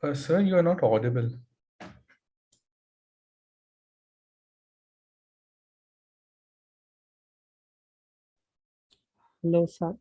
Sir, you are not audible. Hello, sir.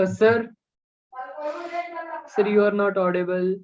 Sir, sir, you are not audible.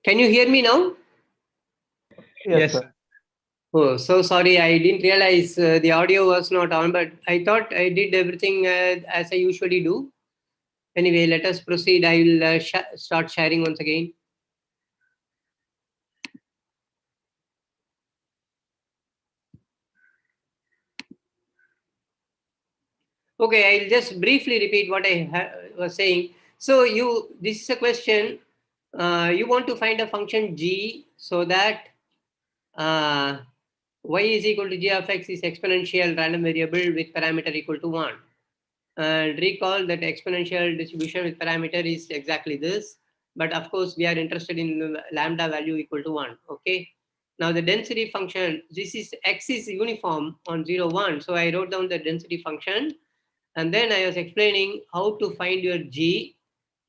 Can you hear me now? Yes, Yes, sir. sir. Oh, so sorry. I didn't realize the audio was not on, but I thought I did everything as I usually do. Anyway, let us proceed. I will start sharing once again. Okay, I'll just briefly repeat what I was saying. So this is a question. You want to find a function g so that uh, y is equal to g of x is exponential random variable with parameter equal to 1. And recall that exponential distribution with parameter is exactly this. But of course, we are interested in lambda value equal to 1. Okay. Now the density function, this is x is uniform on 0, 1. So I wrote down the density function. And then I was explaining how to find your g.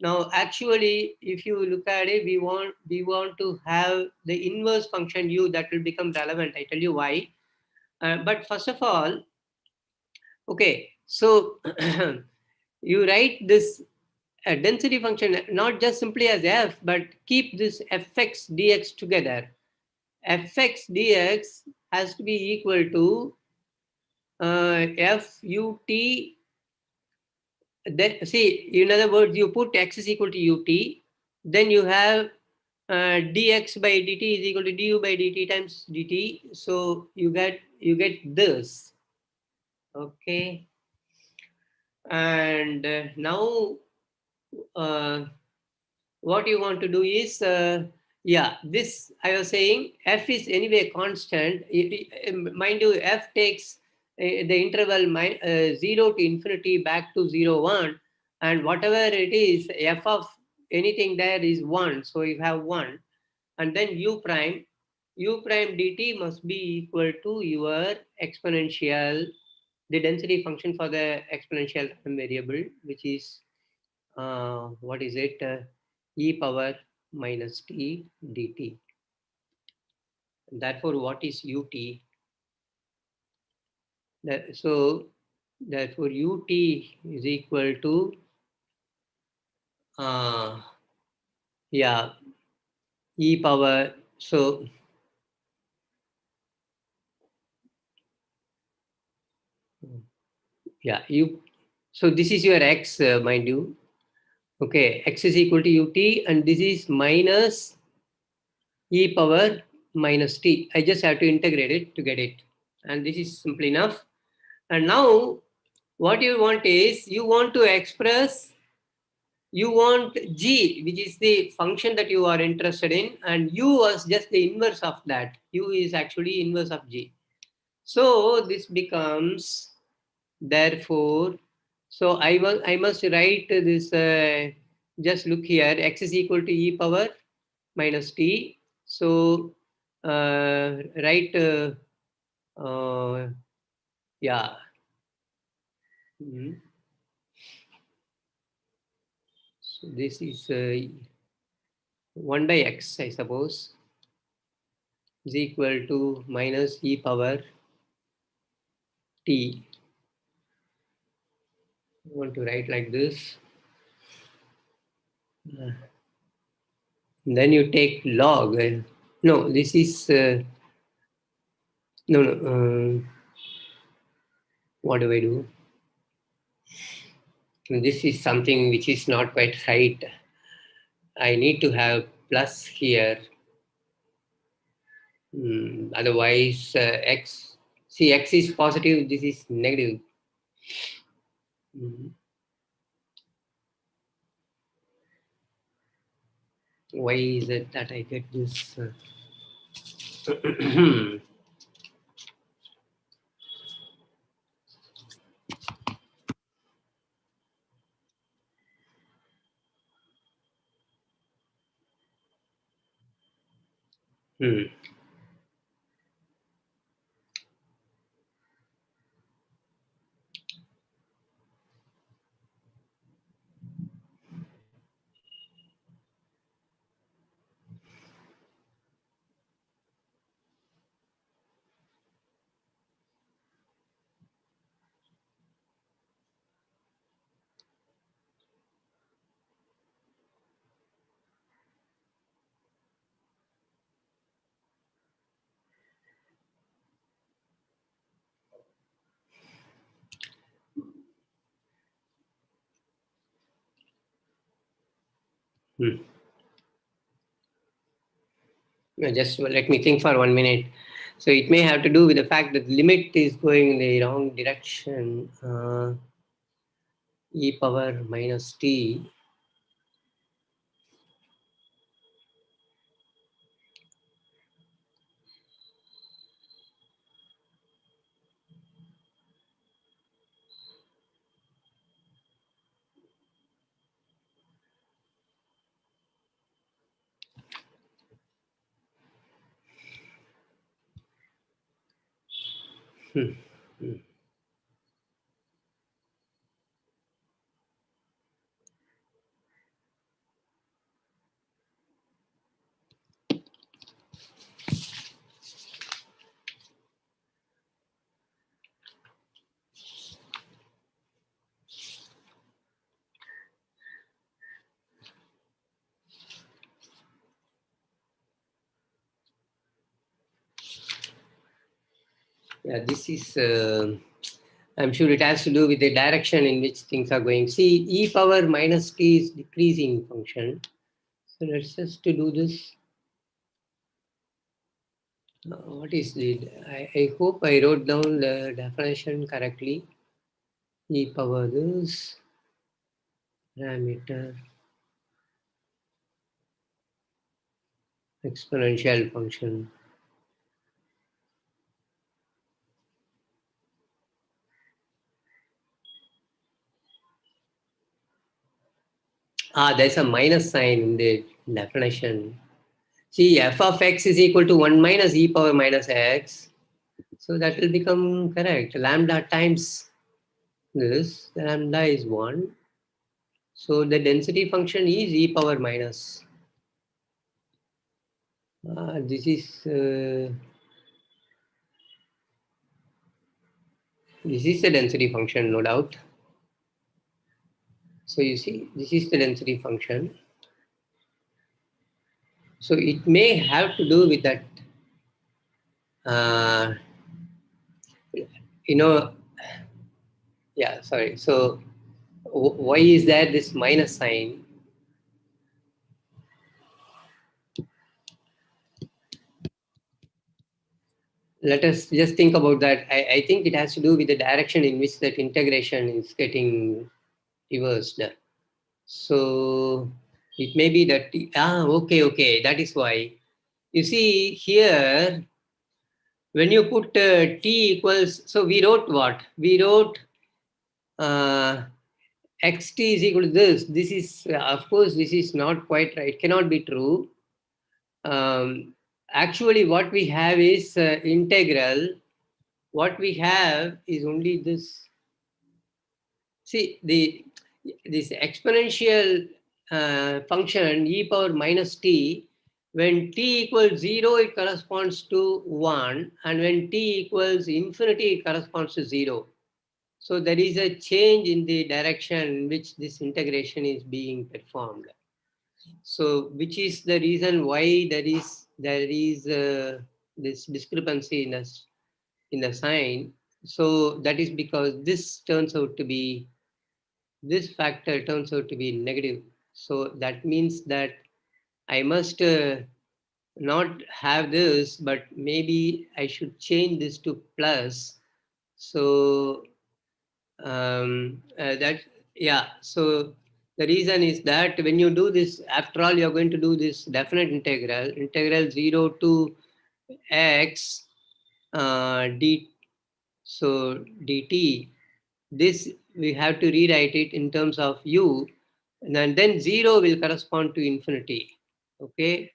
Now, actually, if you look at it, we want to have the inverse function u that will become relevant. I tell you why. But first of all, okay, so you write this density function not just simply as f, but keep this fx dx together. Fx dx has to be equal to fut. Then see, in other words, you put x is equal to ut, then you have dx by dt is equal to du by dt times dt. So you get this. Okay, and now uh, what you want to do is yeah, this I was saying f is anyway constant. Mind you, f takes the interval 0 to infinity back to 0 1, and whatever it is, f of anything there is 1, so you have 1. And then u prime dt must be equal to your exponential, the density function for the exponential variable, which is what is it? E power minus t dt. Therefore, what is ut? So, therefore, ut is equal to uh, yeah, e power. So yeah, you. So this is your x, mind you. Okay, x is equal to ut, and this is minus e power minus t. I just have to integrate it to get it, and this is simple enough. And now what you want is you want to express, you want g, which is the function that you are interested in, and u was just the inverse of that. U is actually inverse of g. So this becomes, therefore, so I must write this, just look here, x is equal to e power minus t. So write yeah. Mhm. So this is 1 by x, I suppose, is equal to minus e power t. I want to write like this. Then you take log. No, this is no, no. What do I do? This is something which is not quite right. I need to have plus here. Otherwise, x. See, x is positive. This is negative. Mm, Why is it that I get this? Hmm. Hmm. Just let me think for 1 minute. So it may have to do with the fact that limit is going in the wrong direction. E power minus t. Hmm. Hmm. Yeah, this is. I'm sure it has to do with the direction in which things are going. See, e power minus t is decreasing function. So let's just to do this. What is it? I hope I wrote down the definition correctly. E power this parameter exponential function. There's a minus sign in the definition. See, f of x is equal to 1 minus e power minus x. So that will become correct. Lambda times this, lambda is 1. So the density function is e power minus. This is the density function, no doubt. So you see, this is the density function. So it may have to do with that, uh, you know, yeah, sorry. So why is there this minus sign? Let us just think about that. I think it has to do with the direction in which that integration is getting reversed. So it may be that, okay, that is why. You see here, when you put t equals, so we wrote what? We wrote uh, xt is equal to this. This is, of course, this is not quite right. It cannot be true. Actually, what we have is integral. What we have is only this. See, this exponential function e power minus t, when t equals 0, it corresponds to 1, and when t equals infinity, it corresponds to 0. So there is a change in the direction in which this integration is being performed. So which is the reason why there is this discrepancy in the sign. So that is because this factor turns out to be negative. So that means that I must not have this, but maybe I should change this to plus. So that, yeah. So the reason is that when you do this, after all, you're going to do this definite integral 0 to x d. So dt, this we have to rewrite it in terms of u, and then 0 will correspond to infinity. Okay,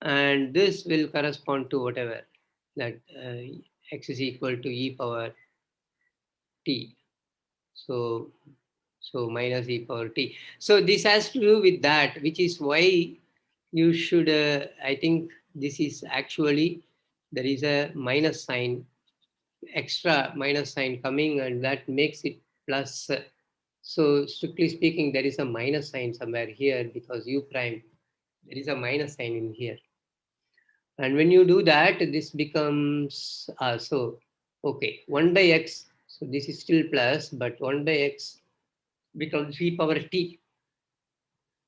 and this will correspond to whatever that x is equal to e power t. So minus e power t. So this has to do with that, which is why you should, I think this is actually, there is a minus sign, extra minus sign coming, and that makes it plus. So strictly speaking, there is a minus sign somewhere here because u prime, there is a minus sign in here. And when you do that, this becomes, okay, 1 by x. So this is still plus, but 1 by x becomes e power t.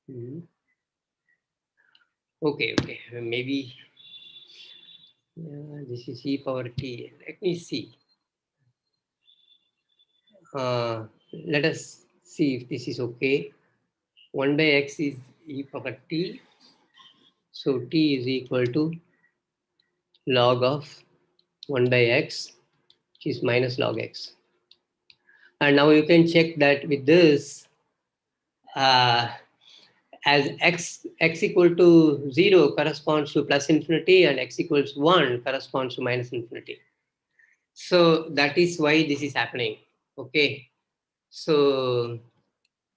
Mhm. Okay, maybe this is e power t. Let me see. Let us see if this is okay. 1 by x is e power t. So t is equal to log of 1 by x, which is minus log x. And now you can check that with this, uh, as x equal to 0 corresponds to plus infinity and x equals 1 corresponds to minus infinity. So that is why this is happening. Okay. So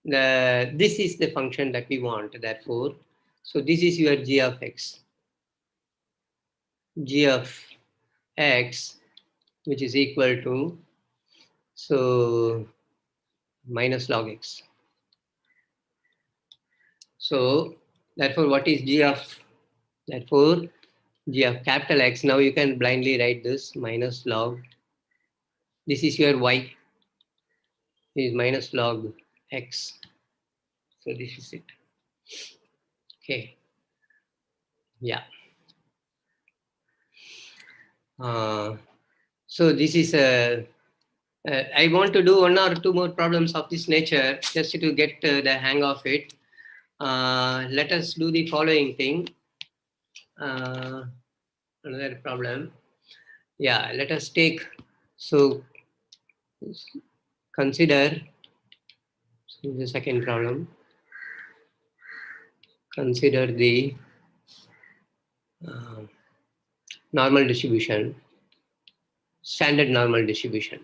this is the function that we want, therefore. So this is your g of x. G of x, which is equal to, so, minus log x. So therefore, what is g of, therefore, g of capital X? Now you can blindly write this minus log. This is your y, is minus log x. So this is it. Okay. Yeah. So this is a. I want to do 1 or 2 more problems of this nature just to get the hang of it. Let us do the following thing. Another problem. Yeah, let us take, so consider, so the second problem. Consider the uh, normal distribution, standard normal distribution.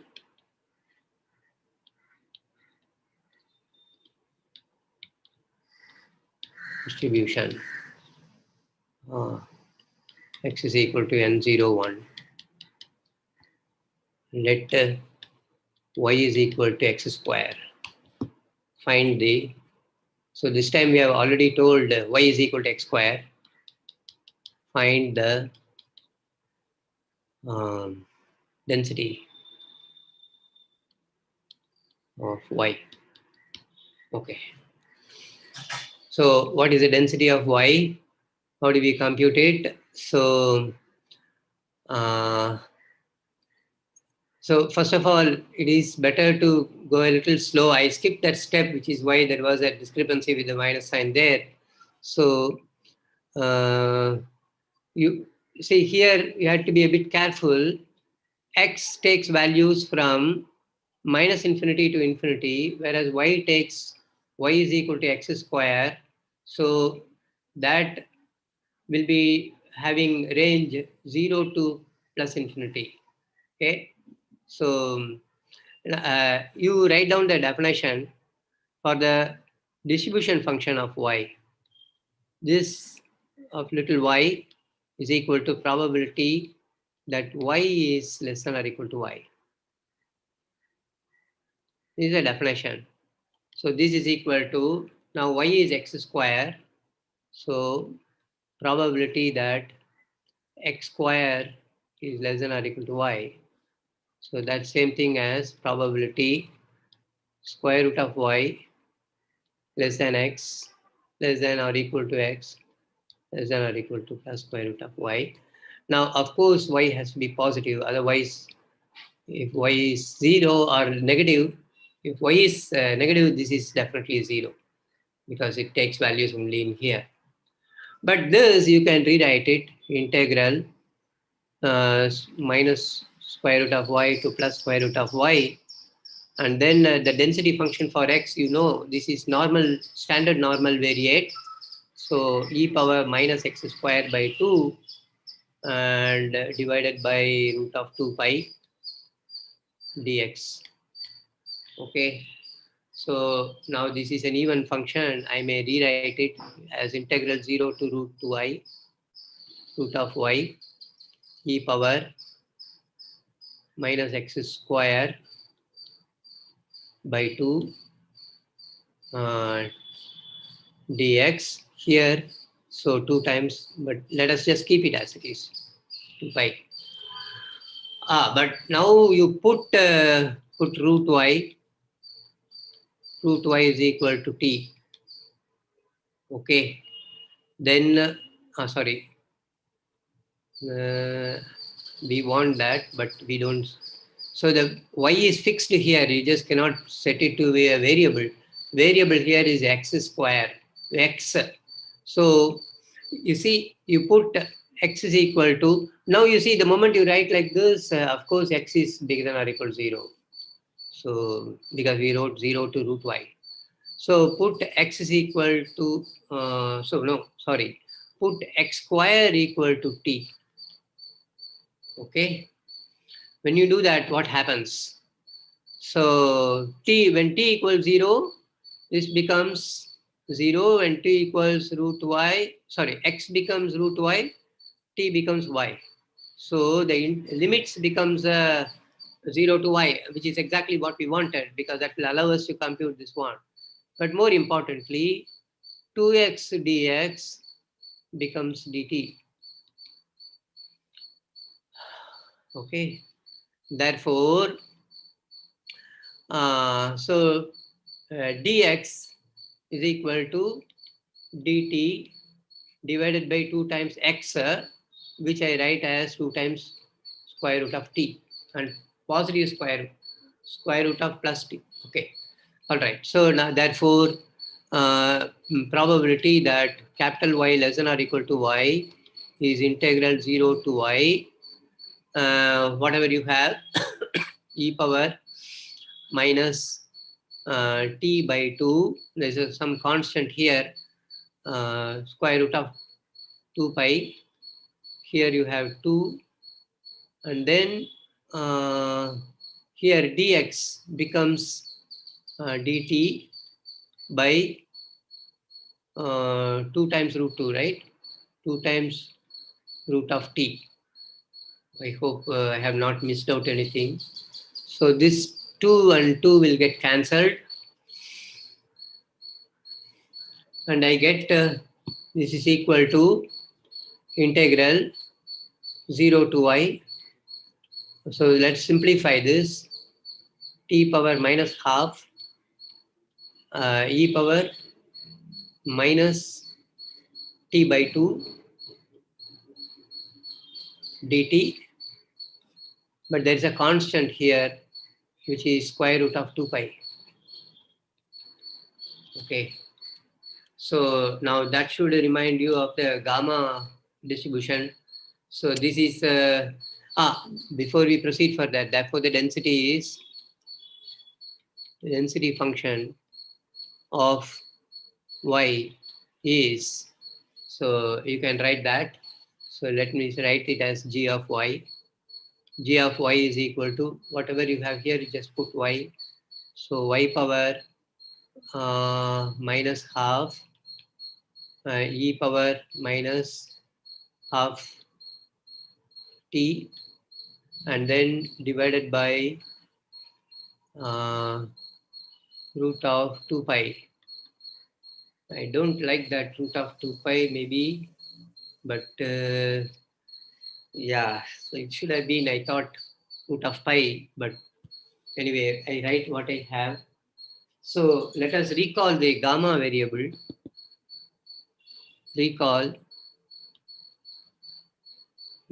Distribution uh, x is equal to n0, 1. Let y is equal to x square. Find the, so this time we have already told y is equal to x square. Find the density of y. Okay. So what is the density of y? How do we compute it? So so first of all, it is better to go a little slow. I skipped that step, which is why there was a discrepancy with the minus sign there. So you see here, you have to be a bit careful. X takes values from minus infinity to infinity, whereas y takes, y is equal to x square. So that will be having range 0 to plus infinity. Okay. So you write down the definition for the distribution function of y. This of little y is equal to probability that y is less than or equal to y. This is a definition. So this is equal to, now y is x square. So probability that x square is less than or equal to y. So that's same thing as probability square root of y less than x, less than or equal to x, less than or equal to plus square root of y. Now, of course, y has to be positive. Otherwise, if y is 0 or negative, if y is negative, this is definitely 0 because it takes values only in here. But this, you can rewrite it integral minus square root of y to plus square root of y. And then the density function for x, you know, this is normal, standard normal variate. So e power minus x square by 2 and divided by root of 2 pi dx. Okay. So now this is an even function. I may rewrite it as integral 0 to root 2i, root of y, e power minus x square by 2 uh, dx here. So 2 times, but let us just keep it as it is, 2 pi. But now you put root y is equal to t. Okay. Then sorry, we want that, but we don't. So the y is fixed here. You just cannot set it to be a variable. Variable here is x square, x. So you see, you put x is equal to, now you see the moment you write like this, of course x is bigger than or equal to 0. So because we wrote 0 to root y. So put x is equal to, put x square equal to t. Okay. When you do that, what happens? So when t equals 0, this becomes 0. When t equals root y, x becomes root y, t becomes y. So the limits becomes 0 to y, which is exactly what we wanted, because that will allow us to compute this one. But more importantly, 2x dx becomes dt. Okay. Therefore, dx is equal to dt divided by 2 times x, which I write as 2 times square root of t, and positive square root of plus t. Okay. All right. So now, therefore, probability that capital Y less than or equal to y is integral 0 to y, whatever you have, e power minus t by 2. There's some constant here, square root of 2 pi. Here you have 2, and then here dx becomes dt by 2 times root 2, right? 2 times root of t. I hope I have not missed out anything. So this 2 and 2 will get cancelled, and I get this is equal to integral 0 to y. So let's simplify this. T power minus half e power minus t by 2 dt, but there is a constant here which is square root of 2 pi. Okay. So now that should remind you of the gamma distribution. So this is, before we proceed further, therefore the density is the density function of y is, so you can write that. So let me write it as g of y. G of y is equal to whatever you have here, you just put y. So y power minus half e power minus half t, and then divided by root of 2 pi. I don't like that root of 2 pi maybe, but yeah, so it should have been, I thought, root of pi, but anyway, I write what I have. So let us recall the gamma variable. Recall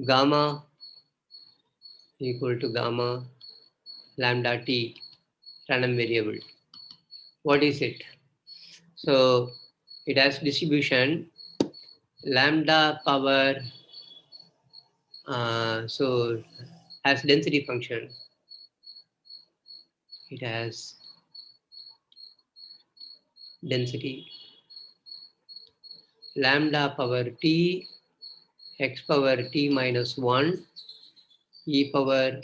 gamma equal to gamma lambda t, random variable. What is it? So it has distribution lambda power, so has density function. It has density lambda power t, x power t minus 1, e power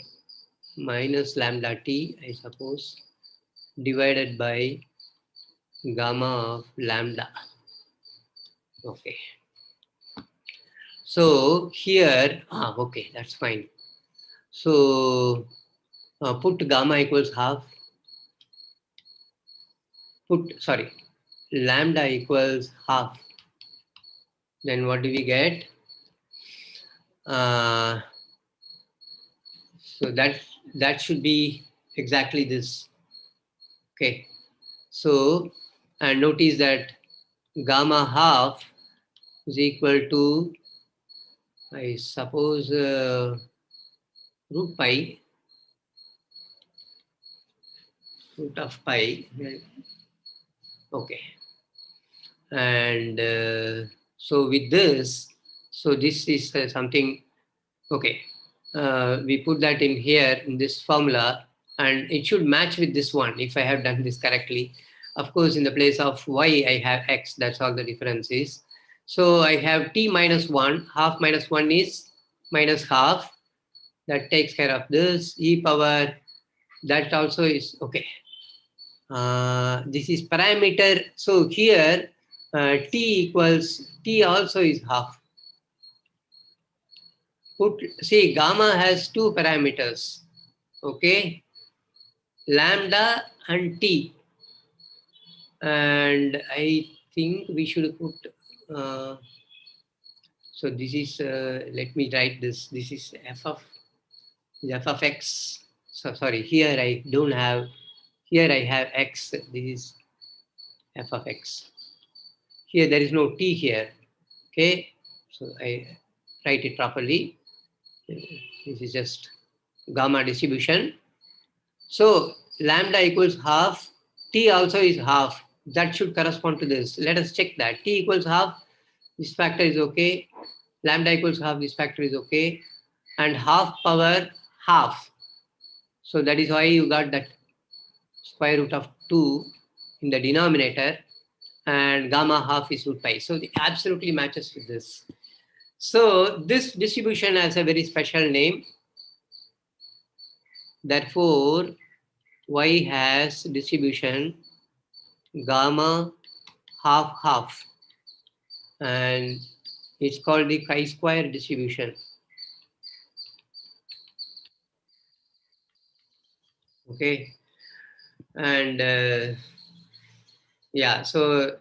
minus lambda t, I suppose, divided by gamma of lambda. Okay. So here, okay, that's fine. So put gamma equals half, lambda equals half. Then what do we get? So that should be exactly this. Okay. So, and notice that gamma half is equal to, I suppose, root pi, root of pi. Okay. And so with this, so this is something, okay. We put that in here in this formula, and it should match with this one if I have done this correctly. Of course, in the place of y, I have x. That's all the difference is. So I have t minus 1. Half minus 1 is minus half. That takes care of this. E power, that also is okay. This is parameter. So here, t equals, t also is half. See, gamma has two parameters. Okay, lambda and t, and I think we should put so this is let me write this. This is f of x. So sorry, here I don't have, here I have x. This is f of x. Here there is no t here. Okay, so I write it properly. This is just gamma distribution. So lambda equals half, t also is half. That should correspond to this. Let us check that. T equals half, this factor is okay. Lambda equals half, this factor is okay. And half power half. So that is why you got that square root of 2 in the denominator, and gamma half is root pi. So it absolutely matches with this. So this distribution has a very special name. Therefore, y has distribution gamma half half, and it's called the chi-square distribution. Okay, and yeah, so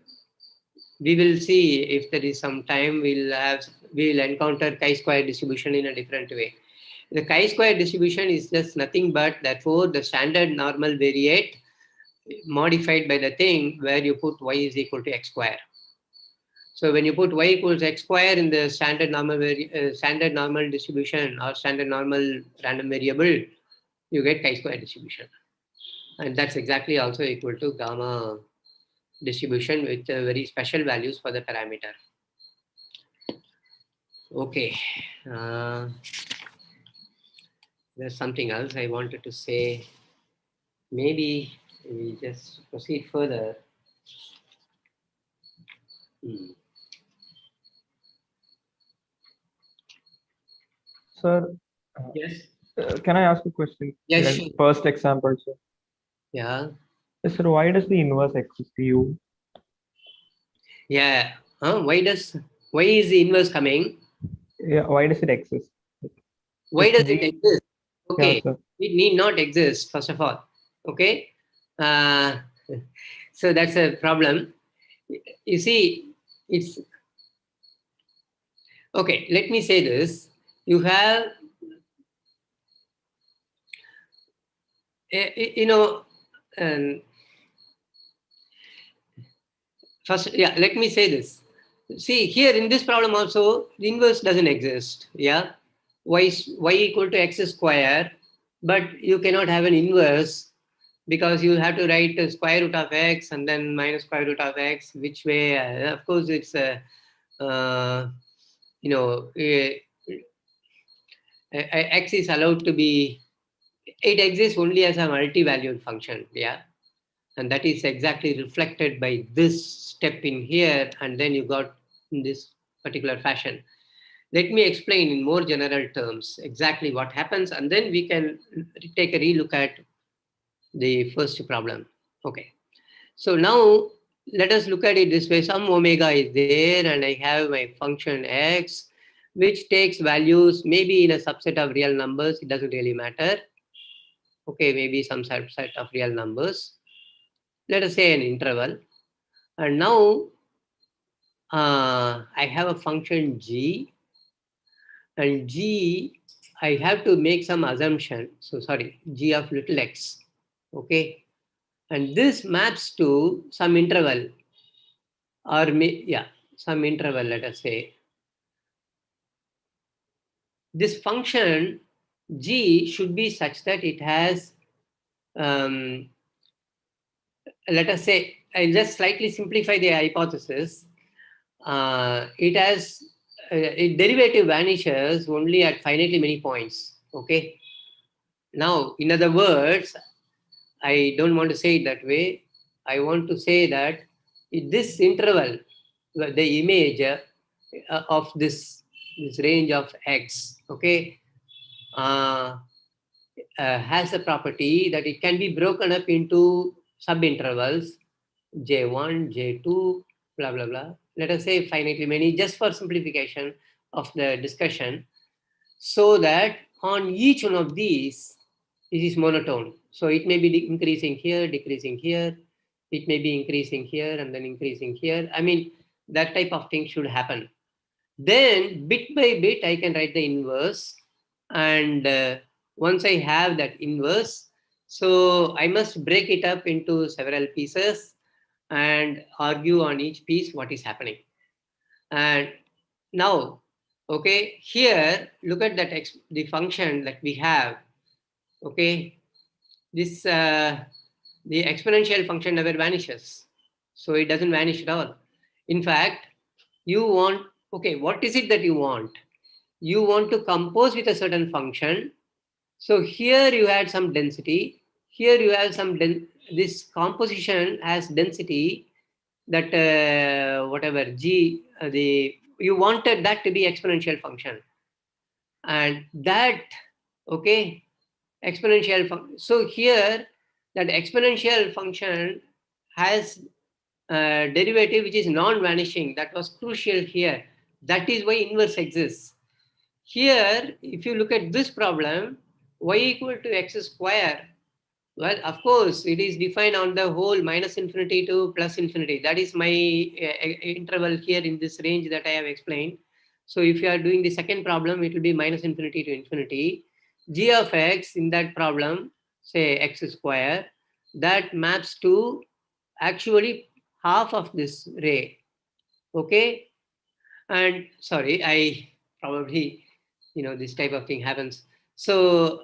we will see if there is some time we'll encounter chi-square distribution in a different way. The chi-square distribution is just nothing but, therefore, the standard normal variate modified by the thing where you put y is equal to x square. So when you put y equals x square in the standard normal distribution or standard normal random variable, you get chi-square distribution. And that's exactly also equal to gamma distribution with very special values for the parameter. Okay. There's something else I wanted to say. Maybe we just proceed further. Sir, Yes. can I ask a question? Yes, Like sure. first example, sir. Yeah. Yes, sir, why does the inverse exist to you? Yeah. Why is the inverse coming? Yeah, why does it exist? Why If does it G, exist? yeah, Okay. sir. It need not exist, first of all. Okay. Uh, so that's a problem. You see, it's okay. Let me say this. You have, you know, um, first, yeah, let me say this. See, here in this problem also, the inverse doesn't exist. Yeah. Y equal to x square, but you cannot have an inverse because you have to write the square root of x and then minus square root of x, which way, of course, it's, you know, x is allowed to be, it exists only as a multi-valued function. Yeah. And that is exactly reflected by this step in here, and then you got in this particular fashion. Let me explain in more general terms exactly what happens, and then we can take a relook at the first problem. Okay. So now let us look at it this way. Some omega is there, and I have my function x, which takes values maybe in a subset of real numbers. It doesn't really matter. Okay, maybe some subset of real numbers. Let us say an interval. And now I have a function g, and g, I have to make some assumption. So sorry, g of little x. Okay, and this maps to some interval, or yeah. some interval, let us say, this function g should be such that it has, let us say, I'll just slightly simplify the hypothesis. It has its derivative vanishes only at finitely many points. Okay. Now, in other words, I don't want to say it that way. I want to say that in this interval, the image of this range of x, okay, has a property that it can be broken up into subintervals j1, j2, blah blah blah. Let us say finitely many, just for simplification of the discussion, so that on each one of these, it is monotone. So it may be increasing here, decreasing here. It may be increasing here and then increasing here. I mean, that type of thing should happen. Then bit by bit, I can write the inverse. And once I have that inverse, so I must break it up into several pieces and argue on each piece what is happening. And now, okay, here, look at that the function that we have. Okay, this the exponential function never vanishes. So it doesn't vanish at all. In fact, you want, okay, what is it that you want? You want to compose with a certain function. So here you had some density. Here you have some, this composition has density that whatever g, you wanted that to be exponential function. And that, okay, exponential function. So here, that exponential function has a derivative which is non-vanishing. That was crucial here. That is why inverse exists. Here, if you look at this problem, y equal to x square, well, of course, it is defined on the whole minus infinity to plus infinity. That is my interval here in this range that I have explained. So if you are doing the second problem, it will be minus infinity to infinity. G of x in that problem, say x square, that maps to actually half of this ray. Okay. And sorry, I probably, this type of thing happens. So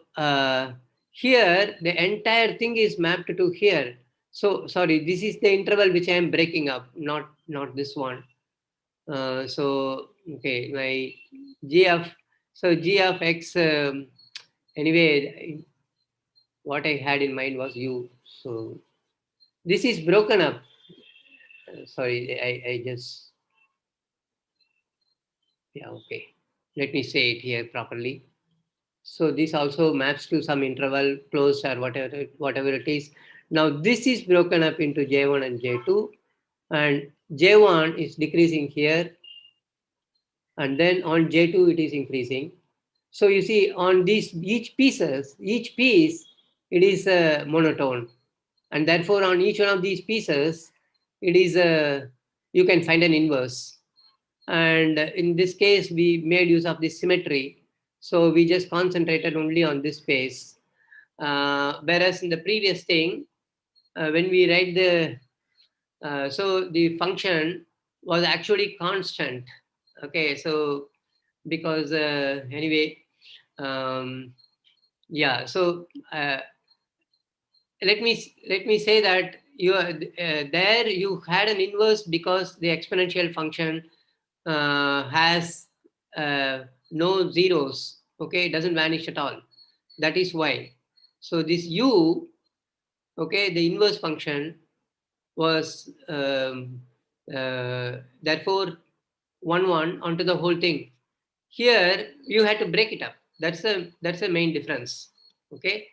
here, the entire thing is mapped to here. So sorry, this is the interval which I am breaking up, not this one. So okay, my g of x. Anyway, what I had in mind was u. So this is broken up. Sorry, I just, yeah, okay. Let me say it here properly. So this also maps to some interval closed or whatever it is. Now this is broken up into J1 and J2, and J1 is decreasing here, and then on J2 it is increasing. So you see on these each piece, it is a monotone, and therefore on each one of these pieces, it is a, you can find an inverse. And in this case, we made use of this symmetry. So we just concentrated only on this space. Whereas in the previous thing, when we write so the function was actually constant. Okay, so because anyway, yeah. So let me say that there you had an inverse because the exponential function has no zeros. Okay, it doesn't vanish at all. That is why. So this u, okay, the inverse function was therefore 1 onto the whole thing. Here you had to break it up. That's the main difference. Okay,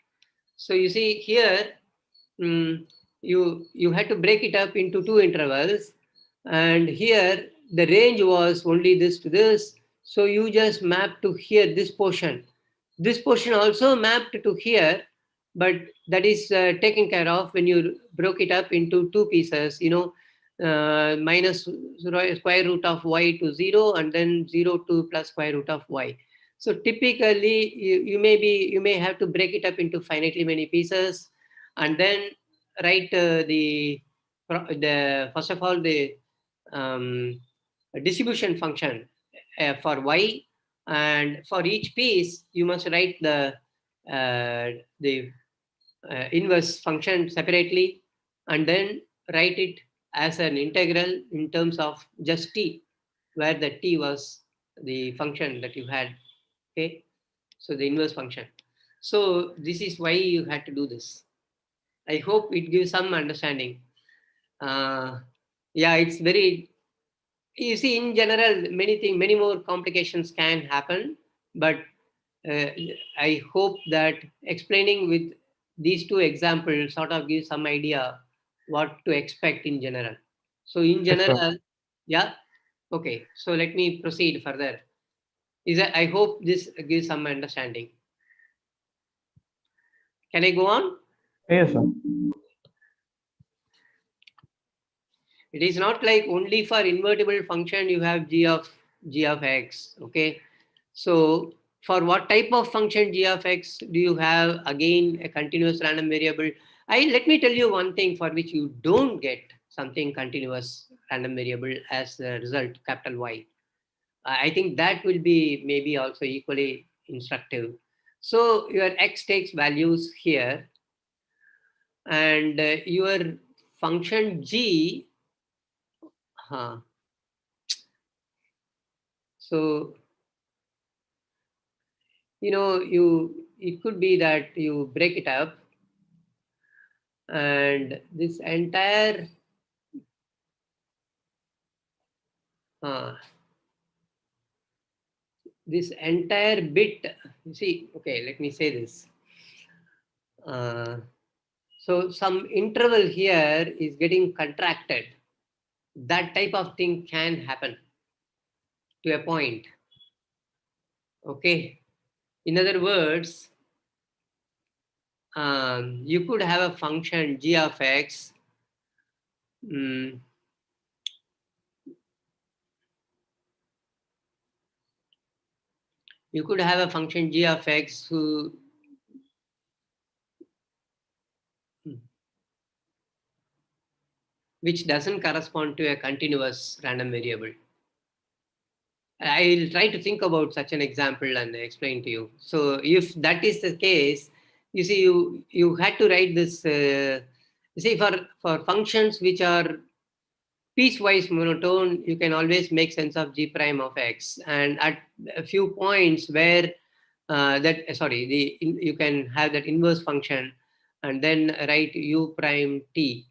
so you see here, you had to break it up into two intervals, and here the range was only this to this. So you just map to here this portion. This portion also mapped to here, but that is taken care of when you broke it up into two pieces, minus square root of y to 0 and then 0 to plus square root of y. So typically you may have to break it up into finitely many pieces and then write the first of all the distribution function for y, and for each piece you must write the inverse function separately, and then write it as an integral in terms of just t, where the t was the function that you had. Okay, so the inverse function. So this is why you had to do this. I hope it gives some understanding. Yeah, it's very, you see, in general, many more complications can happen, but uh, I hope that explaining with these two examples sort of gives some idea what to expect in general. So in Yes, sir. general, yeah, okay. So let me proceed further. Is that I hope this gives some understanding. Can I go on? Yes, sir. It is not like only for invertible function you have g of x. Okay, so for what type of function g of x do you have again a continuous random variable? Let me tell you one thing for which you don't get something continuous random variable as the result, capital Y. I think that will be maybe also equally instructive. So your x takes values here, and your function g, so it could be that you break it up, and uh, this entire bit, you see, okay, let me say this. uh, so some interval here is getting contracted. That type of thing can happen to a point. Okay, in other words, you could have a function g of x. mm, you could have a function g of x which doesn't correspond to a continuous random variable. I'll try to think about such an example and explain to you. So if that is the case, you see, you had to write this. You see, for functions which are piecewise monotone, you can always make sense of g prime of x, and at a few points where you can have that inverse function, and then write u prime t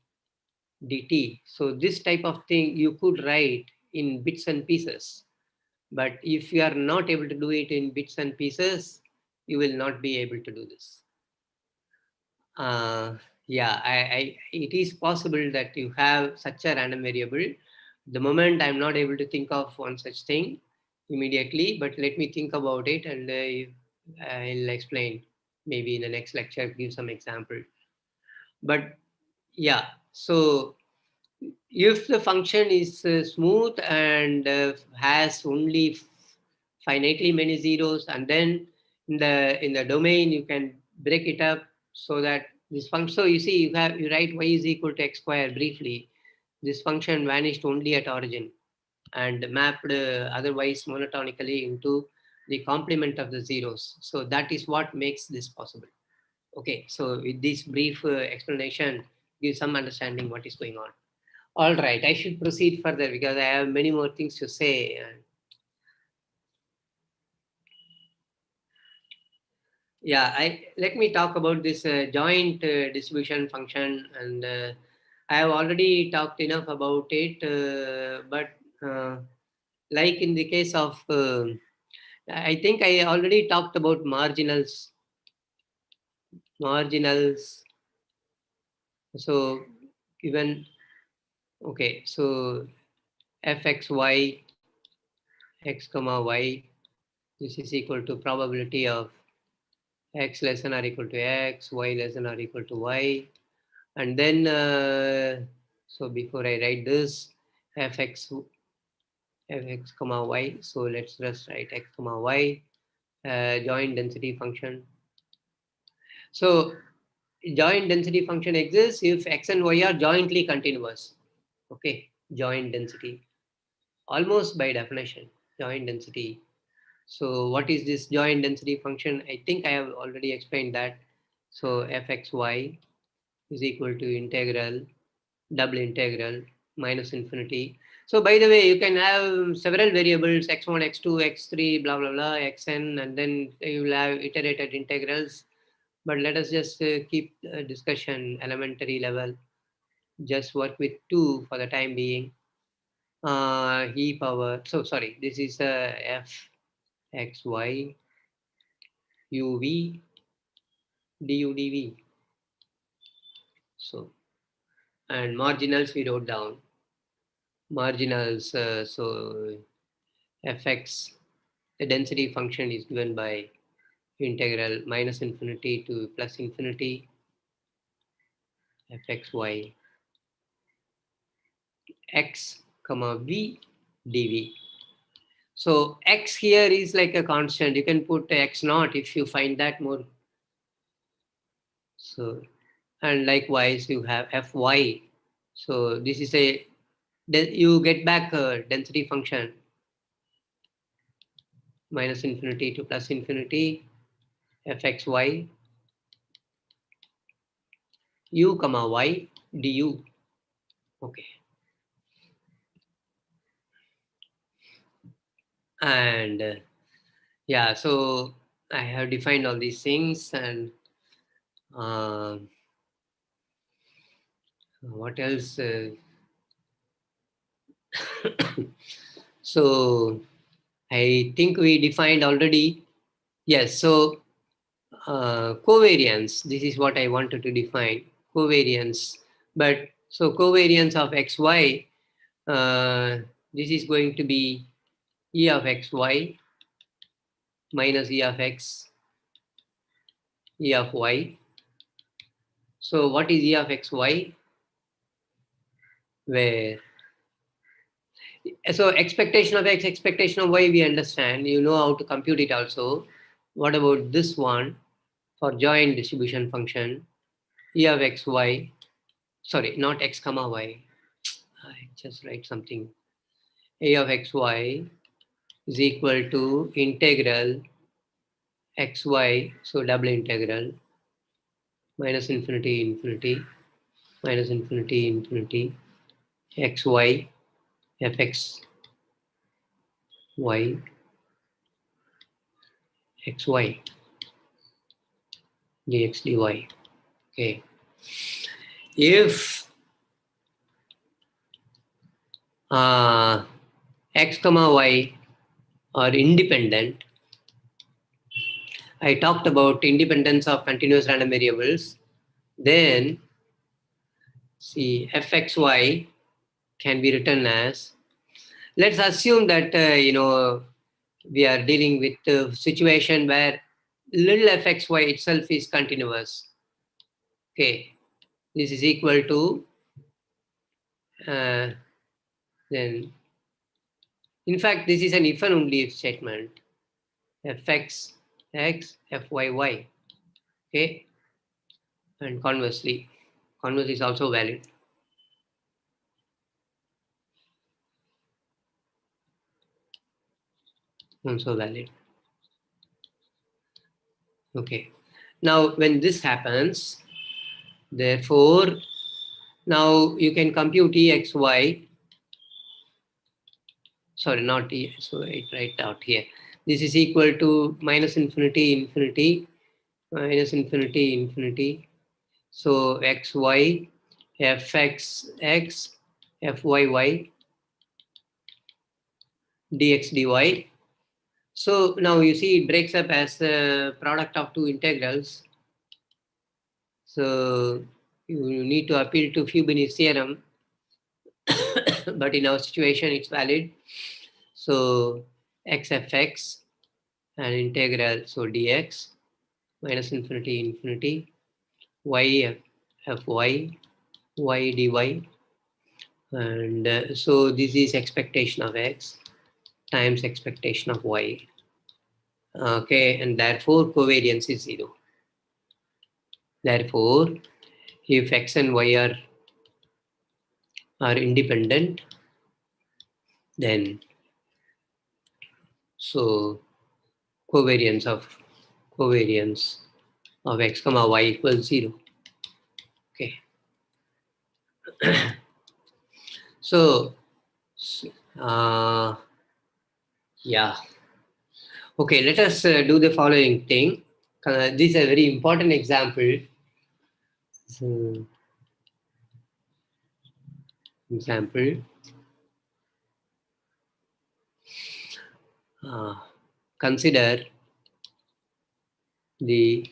dt. So this type of thing you could write in bits and pieces. But if you are not able to do it in bits and pieces, you will not be able to do this. Yeah, it is possible that you have such a random variable. The moment I'm not able to think of one such thing immediately, but let me think about it, and I'll explain maybe in the next lecture, give some example. But yeah, so if the function is smooth and has only finitely many zeros, and then in the domain you can break it up so that this function, so you see, you write y is equal to x square briefly. This function vanished only at origin and mapped otherwise monotonically into the complement of the zeros. So that is what makes this possible. Okay, so with this brief explanation gives some understanding what is going on. All right, I should proceed further because I have many more things to say. Yeah, let me talk about this joint distribution function, and I have already talked enough about it. But like in the case of, I think I already talked about marginals. Marginals. So given, okay, so fxy x comma y, this is equal to probability of x less than or equal to x, y less than or equal to y. And then, so before I write this, fx comma y, so let's just write x comma y, joint density function. So joint density function exists if x and y are jointly continuous. Okay, joint density. almost by definition, joint density. So what is this joint density function? I think I have already explained that. So fxy is equal to integral, double integral, minus infinity. So by the way, you can have several variables, x1, x2, x3, blah, blah, blah, xn, and then you will have iterated integrals. But let us just keep discussion elementary level. Just work with 2 for the time being. E power, so sorry, this is f x y uv du dv. So, and marginals we wrote down. Marginals, so fx, the density function is given by integral minus infinity to plus infinity fxy x comma v dv. So x here is like a constant. You can put x naught if you find that more. So, and likewise you have fy. So this is a, you get back a density function minus infinity to plus infinity fxy u comma y du. Okay. And yeah, so I have defined all these things, and uh, what else? So I think we defined already. Yes, so covariance, this is what I wanted to define, covariance. But so covariance of xy, this is going to be E of xy minus E of x, E of y. So what is E of xy? Where, so expectation of x, expectation of y, we understand. You know how to compute it also. What about this one for joint distribution function? E of xy, sorry, not x comma y. I just write something. A of xy is equal to integral xy, so double integral, minus infinity, infinity, minus infinity, infinity, xy, fx, y, xy, dx, dy. Okay. If x comma y are independent, I talked about independence of continuous random variables, then see fxy can be written as, let's assume that we are dealing with a situation where little fxy itself is continuous. Okay, this is equal to then, in fact, this is an if and only if statement. Fx x fyy. Okay, and conversely, converse is also valid. Also valid. Okay. Now, when this happens, therefore, now you can compute exy. Sorry, not e. So it write out here. This is equal to minus infinity, infinity, minus infinity, infinity. So xy, fx x, fyy, dx dy. So now you see it breaks up as the product of two integrals. So you need to appeal to Fubini's theorem, but in our situation it's valid. So xfx and integral, so dx minus infinity, infinity, y fy, y dy, and so this is expectation of x times expectation of y. Okay, and therefore covariance is 0. Therefore, if x and y are independent, Then, so covariance of x comma y equals 0. Okay. So, yeah. Okay, let us do the following thing. This is a very important example. So, example. Consider the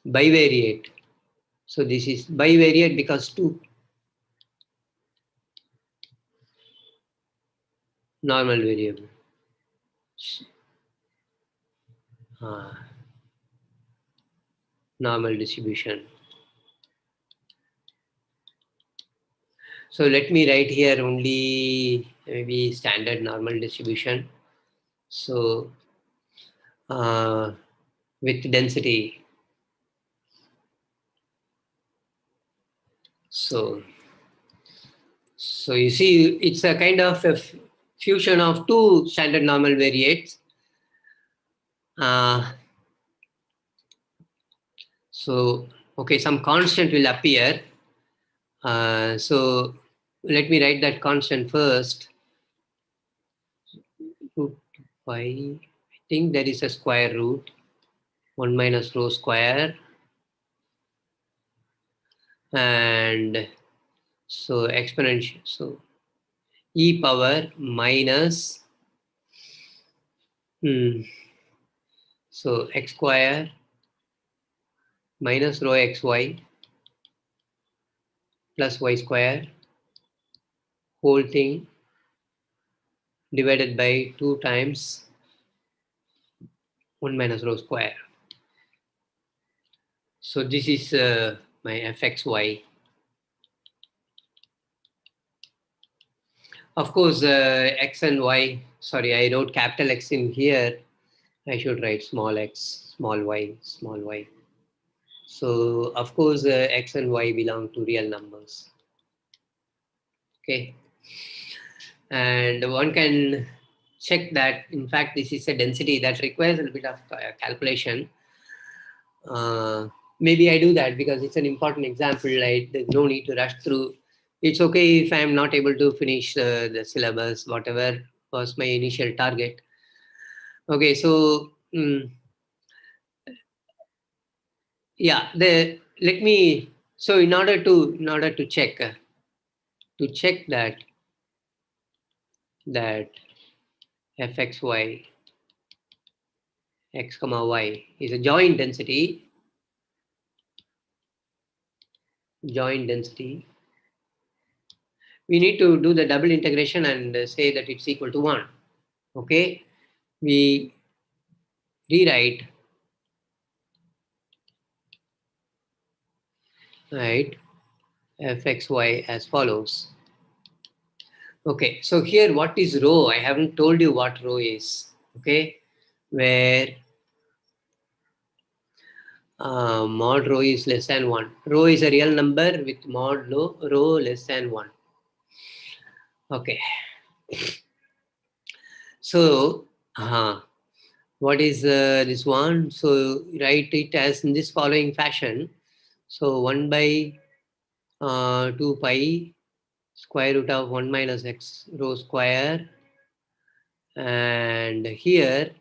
bivariate. So this is bivariate because two normal variable. Normal distribution. So let me write here only maybe standard normal distribution. So with density. So you see, it's a kind of a fusion of two standard normal variates. So okay, some constant will appear. So let me write that constant first. Root 5. I think there is a square root. 1 minus rho square. And so exponential. So e power minus so x square minus rho xy plus y square whole thing divided by 2 times 1 minus rho square. So this is my fxy. Of course, x and y, sorry, I wrote capital X in here. I should write small x, small y, small y. So of course, x and y belong to real numbers. Okay. And one can check that, in fact, this is a density that requires a little bit of calculation. Maybe I do that because it's an important example. There's no need to rush through. It's okay if I'm not able to finish the syllabus, whatever was my initial target. Okay, so yeah, let me. So in order to check that fxy x comma y is a joint density. We need to do the double integration and say that it's equal to 1. Okay, we rewrite fxy as follows. Okay, so here what is rho? I haven't told you what rho is. Okay, where mod rho is less than 1. Rho is a real number with mod rho less than 1. Okay, so what is this one? So write it as in this following fashion. So 1 by 2 pi square root of 1 minus x rho square, and here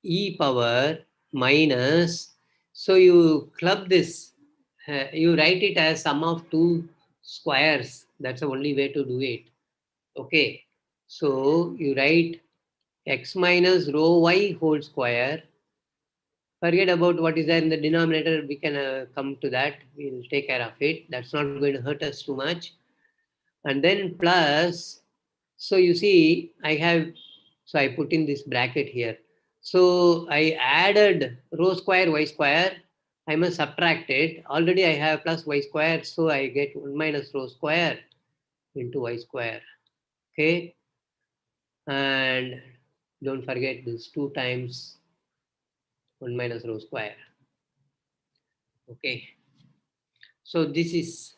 e power minus, so you club this, you write it as sum of two squares. That's the only way to do it. Okay, so you write x minus rho y whole square. Forget about what is there in the denominator. We can come to that. We'll take care of it. That's not going to hurt us too much. And then plus, so you see, so I put in this bracket here. So I added rho square y square. I must subtract it. Already I have plus y square, so I get 1 minus rho square into y square. Okay. And don't forget this 2 times 1 minus rho square. Okay. So this is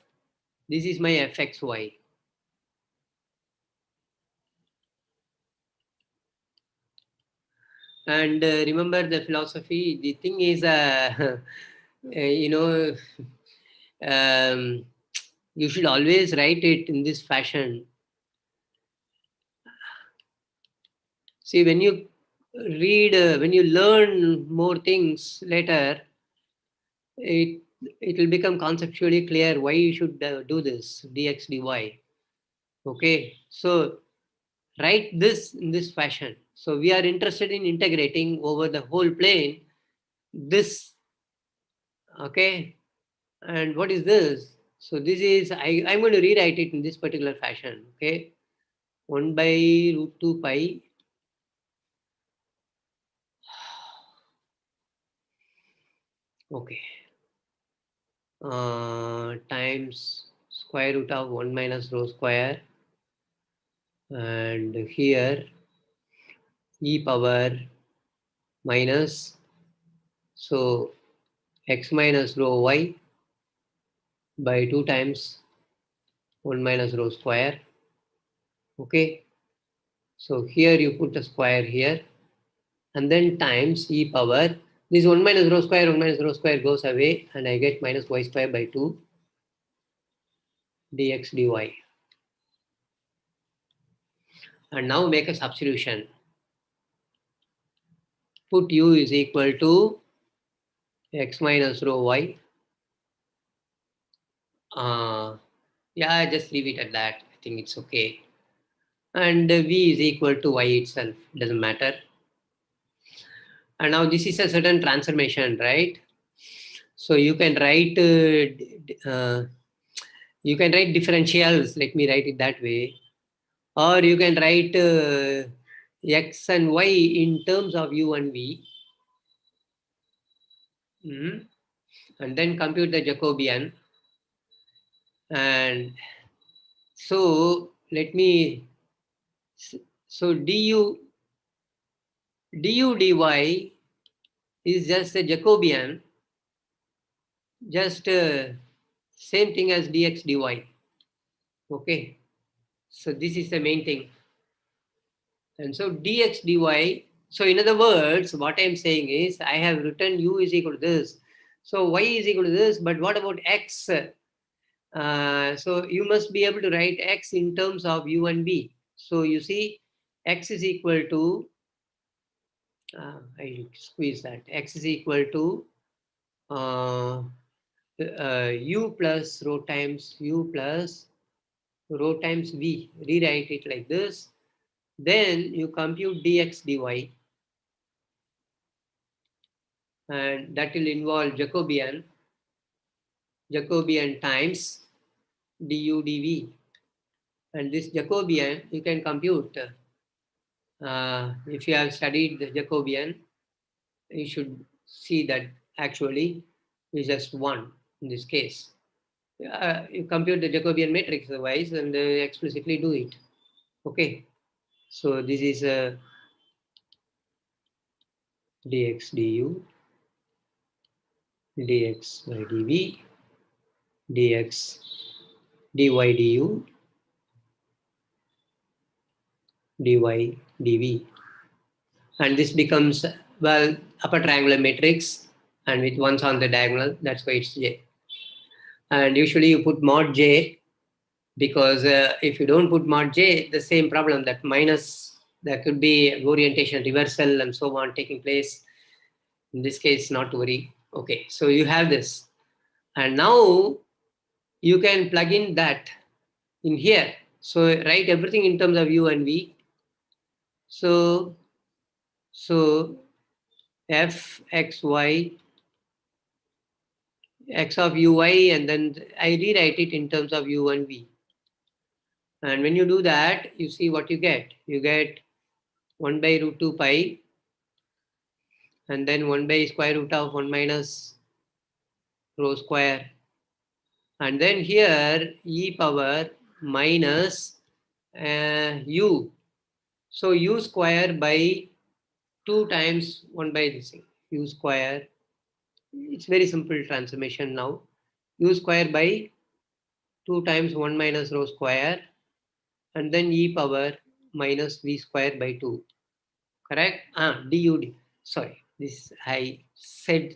my fxy. And remember the philosophy. The thing is, um, you should always write it in this fashion. See, when you read, when you learn more things later, it will become conceptually clear why you should do this dx dy. Okay, so write this in this fashion. So we are interested in integrating over the whole plane this. Okay, and what is this? So this is, I'm going to rewrite it in this particular fashion. Okay, 1 by root 2 pi okay times square root of 1 minus rho square, and here e power minus, so x minus rho y by 2 times 1 minus rho square. Okay, so here you put a square here, and then times e power, this 1 minus rho square goes away, and I get minus y square by 2 dx dy. And now make a substitution. Put u is equal to x minus rho y. Yeah, just leave it at that. I think it's okay. And v is equal to y itself, doesn't matter. And now this is a certain transformation, right? So you can write differentials. Let me write it that way, or you can write x and y in terms of u and v, and then compute the Jacobian. And so let me, so du dy is just a Jacobian, just same thing as dx dy. Okay, so this is the main thing. And so dx dy, so in other words, what I'm saying is I have written u is equal to this, so y is equal to this, but what about x? So you must be able to write x in terms of u and v. So you see, x is equal to, I squeeze that, x is equal to u plus rho times u plus rho times v. Rewrite it like this. Then you compute dx dy, and that will involve Jacobian times du dv. And this Jacobian you can compute. If you have studied the Jacobian, you should see that actually is just 1 in this case. You compute the Jacobian matrix otherwise and explicitly do it. Okay, so this is dx du dx by dv dx dy du dy dv, and this becomes, well, upper triangular matrix, and with ones on the diagonal, that's why it's J. And usually you put mod J, because if you don't put mod J, the same problem, that minus, there could be orientation reversal and so on taking place. In this case, not to worry. Okay, so you have this, and now you can plug in that in here. So write everything in terms of u and v. So f x y, x of uy, and then I rewrite it in terms of u and v. And when you do that, you see what you get. You get 1 by root 2 pi, and then 1 by square root of 1 minus rho square. And then here e power minus u. So u square by 2 times 1 by this thing, u square. It's very simple transformation now. u square by 2 times 1 minus rho square, and then e power minus v square by 2. Correct? Du. Sorry, this I said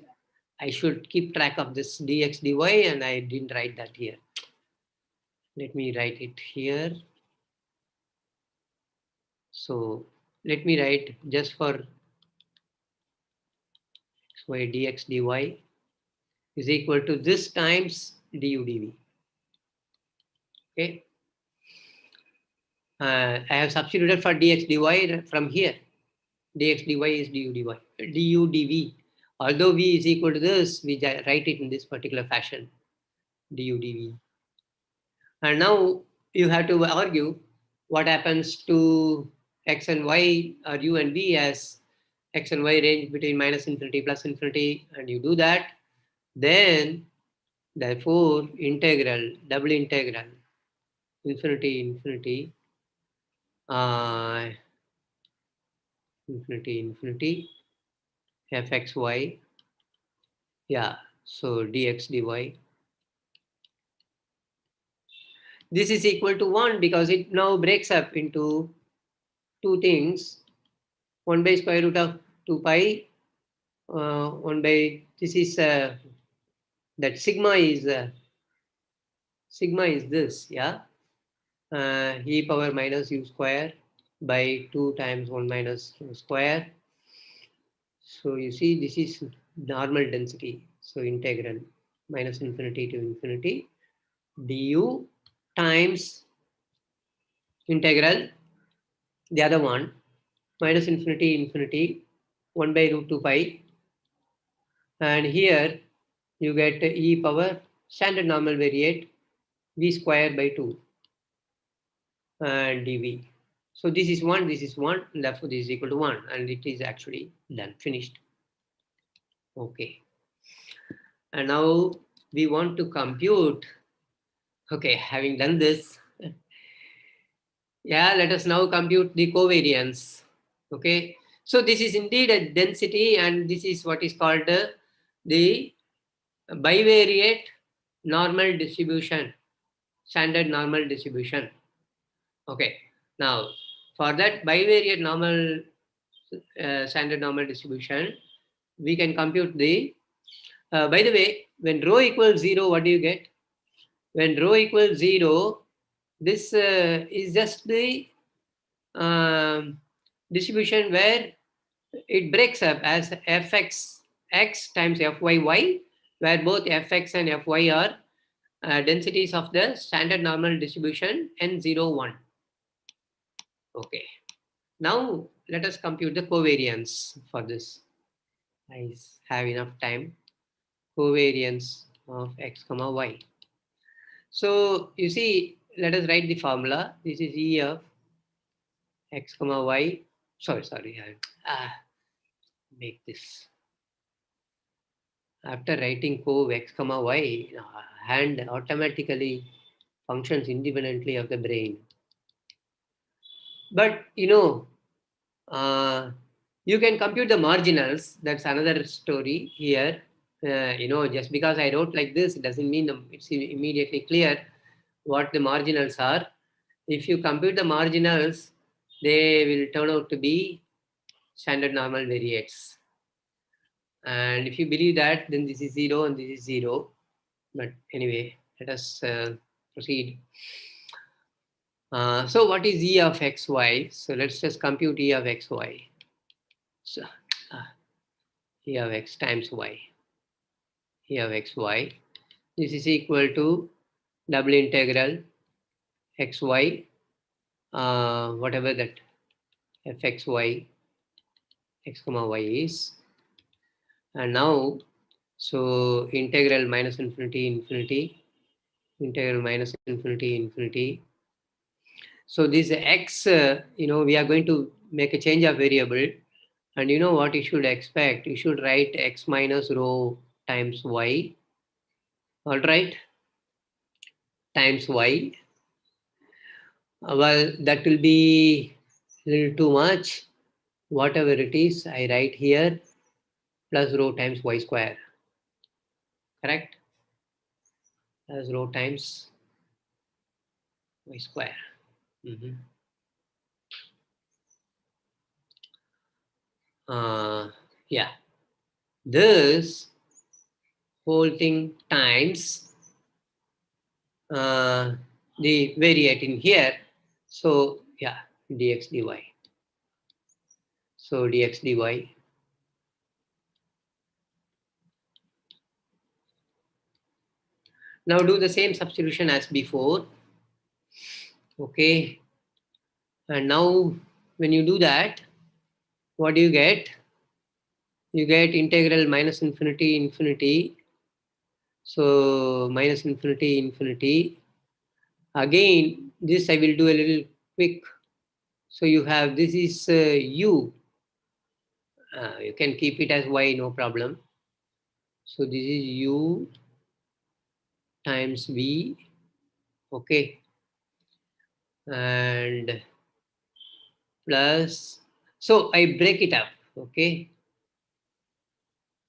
I should keep track of this dx dy, and I didn't write that here. Let me write it here. So let me write just for xy dx dy is equal to this times du dv. Okay. I have substituted for dx dy from here. Dx dy is du dy. Du dv. Although v is equal to this, we write it in this particular fashion. Du dv. And now you have to argue what happens to x and y or u and v as x and y range between minus infinity plus infinity, and you do that, then therefore integral, double integral, infinity, infinity, fxy, yeah, so dx dy. This is equal to 1 because it now breaks up into two things, 1 by square root of 2 pi, 1 by, this is, that sigma is this, yeah, e power minus u square by 2 times 1 minus u square. So you see this is normal density. So integral minus infinity to infinity du times integral, the other one, minus infinity 1 by root 2 pi, and here you get e power standard normal variate v square by 2 and dv. So this is 1, and therefore this is equal to 1, and it is actually done, finished. Okay. And now we want to compute. Okay, having done this, yeah, let us now compute the covariance. Okay, so this is indeed a density, and this is what is called the bivariate normal distribution, standard normal distribution. Okay, now for that bivariate normal standard normal distribution, we can compute the, by the way, when rho equals 0, what do you get? When rho equals 0, this is just the distribution where it breaks up as fx x times fyy, where both fx and fy are densities of the standard normal distribution n0, 1. Okay. Now let us compute the covariance for this. I have enough time. Covariance of x comma y. So you see, let us write the formula. This is E of x comma y. Sorry. Make this. After writing cov x comma y, hand automatically functions independently of the brain. But you can compute the marginals. That's another story here. Just because I wrote like this, it doesn't mean it's immediately clear what the marginals are. If you compute the marginals, they will turn out to be standard normal variates. And if you believe that, then this is 0 and this is 0. But anyway, let us proceed. So what is E of xy? So let's just compute E of xy. So E of x times y. E of xy. This is equal to double integral xy, whatever that fxy x comma y is. And now, so integral minus infinity, integral minus infinity. So this x, we are going to make a change of variable. And you know what you should expect? You should write x minus rho times y. All right, times y. Well, that will be a little too much. Whatever it is, I write here plus rho times y square. Correct? as rho times y square. Yeah, this whole thing times the variate in here. So yeah, dx dy. So dx dy. Now do the same substitution as before. Okay. And now when you do that, what do you get? You get integral minus infinity, infinity. So minus infinity, infinity. Again, this I will do a little quick. So you have, this is u. You can keep it as y, no problem. So this is u times v. Okay. And plus, so I break it up. Okay.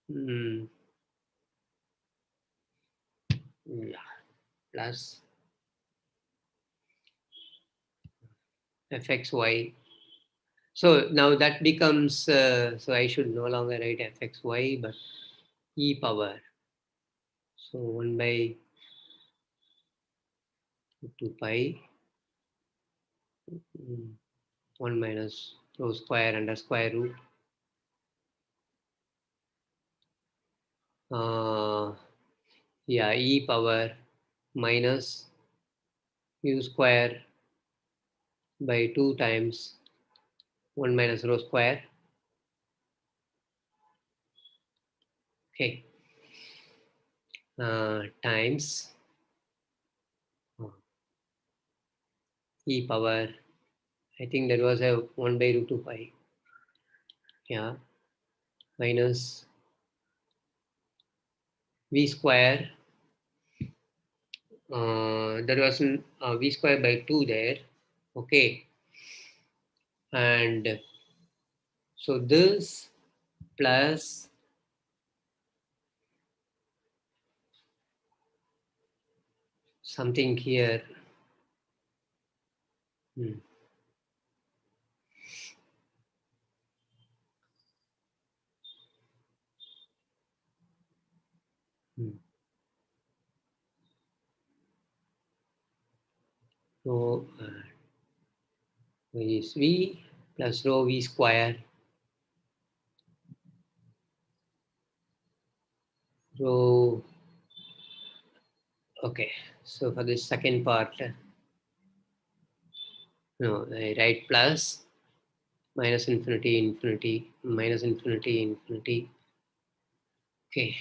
Yeah. Plus fxy. So now that becomes, so I should no longer write fxy, but e power. So 1 by 2 pi 1 minus rho square under square root. Yeah, e power minus u square by 2 times 1 minus rho square. Okay. Times e power, I think that was a 1 by root 2 pi. Yeah. Minus v square. There was v square by 2 there. Okay. And so this plus something here. So is v plus rho v square rho. Okay, so for the second part, no, I write plus minus infinity, infinity, minus infinity, infinity. Okay.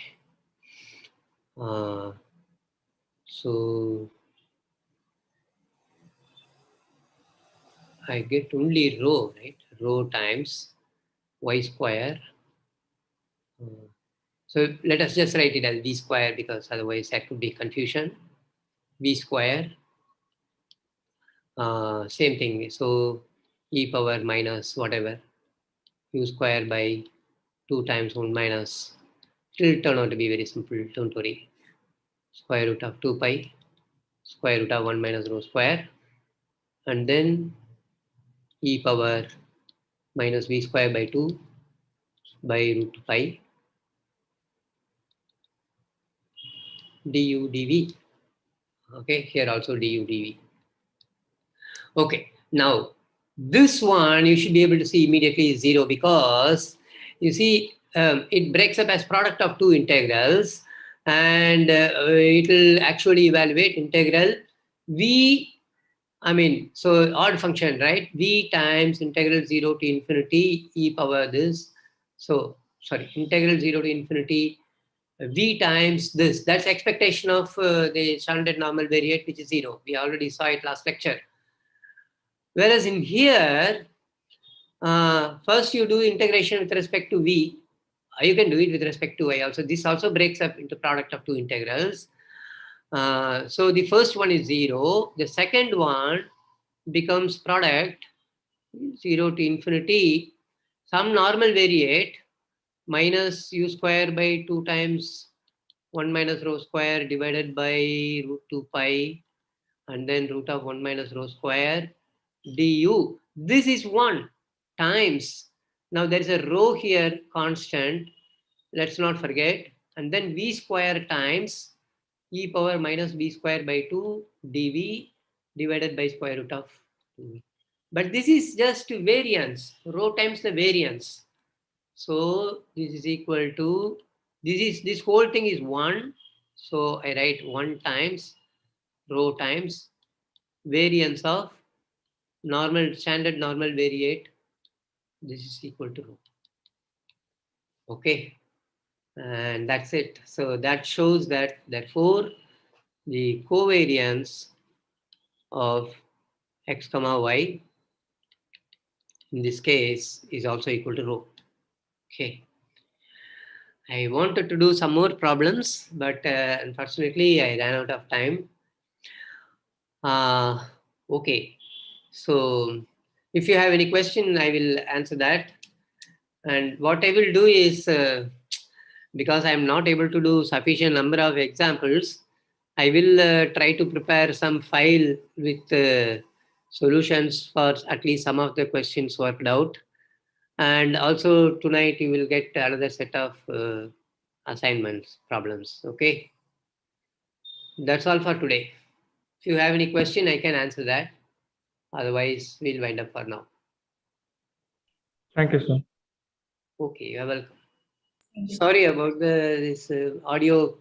So I get only rho, right? Rho times y square. So let us just write it as v square because otherwise that could be confusion. V square. Same thing. So e power minus whatever u square by 2 times 1 minus. It will turn out to be very simple. Don't worry. Square root of 2 pi square root of 1 minus rho square, and then e power minus v square by 2 by root pi du dv. Okay, here also du dv. Okay, now this one you should be able to see immediately is 0 because you see it breaks up as product of two integrals, and it will actually evaluate integral v. I mean, so odd function, right? V times integral 0 to infinity e power this. So, sorry, integral 0 to infinity v times this. That's expectation of the standard normal variate, which is 0. We already saw it last lecture. Whereas in here, first you do integration with respect to v. You can do it with respect to y also. This also breaks up into product of two integrals. So the first one is 0. The second one becomes product 0 to infinity, some normal variate minus u square by 2 times 1 minus rho square divided by root 2 pi, and then root of 1 minus rho square du. This is 1 times. Now there is a rho here, constant. Let's not forget. And then v square times e power minus b square by 2 dv divided by square root of 2v. But this is just variance, rho times the variance. So this is equal to, this whole thing is 1. So I write 1 times rho times variance of normal, standard normal variate. This is equal to rho. Okay. And that's it. So that shows that therefore the covariance of x comma y in this case is also equal to rho. Okay. I wanted to do some more problems, but unfortunately I ran out of time. Okay. So if you have any question, I will answer that. And what I will do is, because I am not able to do sufficient number of examples, I will try to prepare some file with solutions for at least some of the questions worked out. And also tonight you will get another set of assignments, problems. Okay. That's all for today. If you have any question, I can answer that. Otherwise, we'll wind up for now. Thank you, sir. Okay, you're welcome. Sorry about this audio